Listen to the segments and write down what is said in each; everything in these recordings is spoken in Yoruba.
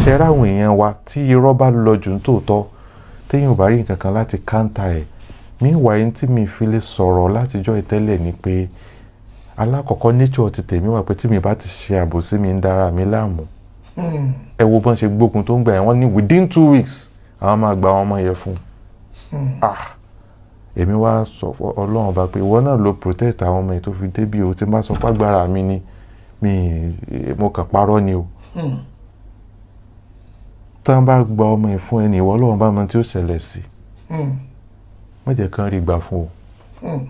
ṣe ráwọn èèyàn wa tí irọ́ bá lọ jù ní tòótọ́ téèyàn ò bá rí nǹkan kan láti káńtà ẹ̀ meanwhile tí mi fi lè sọ̀rọ̀ látijọ́ ìtẹ́lẹ̀ ni pé alákọ̀ọ́kọ́ nature ti tèmi wà pé tí mi bá ti ṣe àbòsí mi ń dára mi láàmú ẹ wo bọ́n ṣe gbógun tó ń gbà yẹn wọ́n ní within 2 weeks àwọn máa gba àwọn ọmọ yẹn fún èmi wá sọ ọlọ́run ọba pé ìwọ náà ló protect àwọn ọmọ yẹn tó fi débi o tí n bá sọ pàgbára mi ni mo kàn parọ́ ni o tí wọ́n bá gba ọmọ yẹn fún ẹni ìwọ ọlọ́run bá mọ tí ó ṣẹlẹ̀ sí má jẹ́ kán rí gbà fún o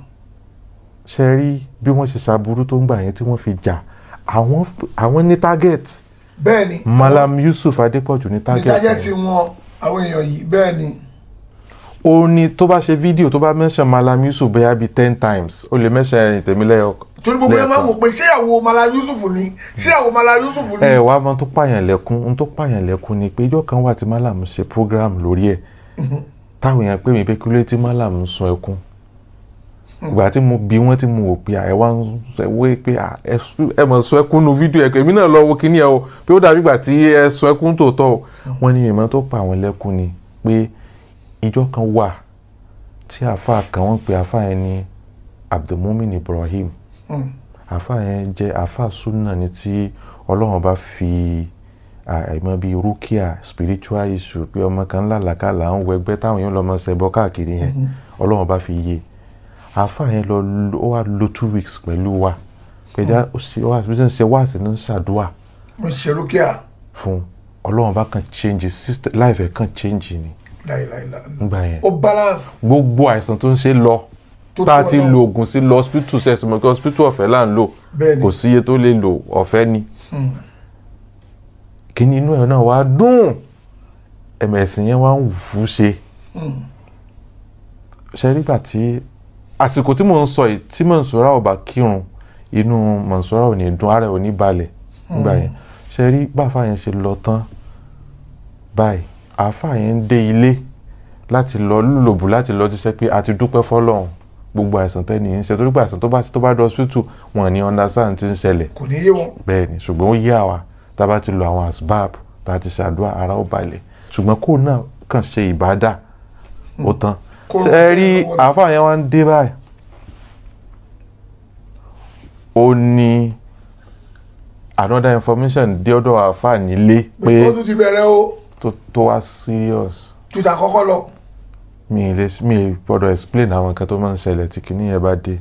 ṣe rí bí wọ́n ṣe ṣàbúrú tó ń gbà yẹn tí wọ́n fi jà àwọn ní target bẹ́ẹ̀ni Malam Yusuf Adépọ̀jù ní target wọn àwọn èèyàn yìí bẹ́ẹ̀ni. ó ní tó bá ṣe fídíò tó bá mention Malam Yusuf bẹ́ẹ̀ bí 10 times ó lè mention ẹ̀rìn tèmi lẹ́yọ. torí gbogbo ẹ máa wò pé ṣéyàwó Malam Yusuf ni ṣéyàwó Malam Yusuf ni. ẹ wàá mọ tó pààyàn lẹ́kún ni pé ìjọ kan wà tí Malam ṣe program lórí ẹ̀ táwọn èèyàn pè mí pé kí ló tí Malam sun ẹkún ìgbà tí mo bí wọ́n tí mo wò pé ẹ wá ń wé pé ẹ mọ̀ sun ẹkún nu fídíò ẹ̀ pé èmi náà lọ wo kíní ẹ o pé ó dàbí ìgbà tí ẹ sun ẹkún tòótọ́ o wọ́n ní ìmọ̀ tó pa àwọn lẹ́kún ni pé ìjọ kan wà tí àáfàá kan wọ́n pe àáfàá yẹn ní Abdulmumin Ibrahim àáfàá yẹn jẹ́ àáfàá sunna ní tí Ọlọ́run bá fi àìmọ̀ bíi rúkìá spiritual issue pé ọmọ kan lálàkàlà ń wẹgbẹ́ táwọn yẹn lọ́mọ ṣẹbọ káàkiri yẹn Ọlọ́run bá fi yé àáfàá yẹn ó wá lo 2 weeks pẹ̀lú wa pẹ̀lú ó ṣe wá sí ní ṣàdúà ó ṣe rúkìá fún Ọlọ́run bá kan change system life ẹ̀ kan change ni nígbà yẹn ó balance gbogbo àìsàn tó ń ṣe lọ tá a ti lo oògùn sí lọ hospital ṣe ẹ̀sìn mọ̀ kí hospital ọ̀fẹ́ là ń lò kò sí iye tó lè lò ọ̀fẹ́ ni kíni inú ẹ̀ náà wá dùn ẹ̀mẹ̀sìn yẹn wá ń wù ú ṣe ṣe nígbà tí àsìkò tí mò ń sọ yìí tí Mọ̀nsúrà ò bá kírun inú Mọ̀nsúrà ò ní dùn ara ẹ̀ ò ní balẹ̀ nígbà yẹn ṣe rí báfà yẹn ṣe lọ tán báyìí àáfàá yẹn ń dé ilé láti lọ lùlòbù láti lọ jíṣẹ́ pé a ti dúpẹ́ fọ́lọ́run gbogbo àìsàn tẹ́ni ń ṣe torí pé àìsàn tó bá dé hospital wọn ní understand tí ń ṣẹlẹ̀ kò ní yé wọn bẹ́ẹ̀ ni ṣùgbọ́n ó yé àwa tá a bá ti lo àwọn asbab tá a ti ṣàdúrà ara ó balẹ̀ ṣùgbọ́n kó náà kàn ṣe ìbádà ó tán ṣe é rí àáfàá yẹn wá ń dé báyìí ó ní another information dé ọ̀dọ̀ àáfàá nílé pé ó tún ti bẹ̀rẹ̀ o tó wá serious. tuta kọ́kọ́ lọ. mi gbọ́dọ̀ explain àwọn nǹkan tó máa ń ṣẹlẹ̀ tí kìíní yẹn bá dé.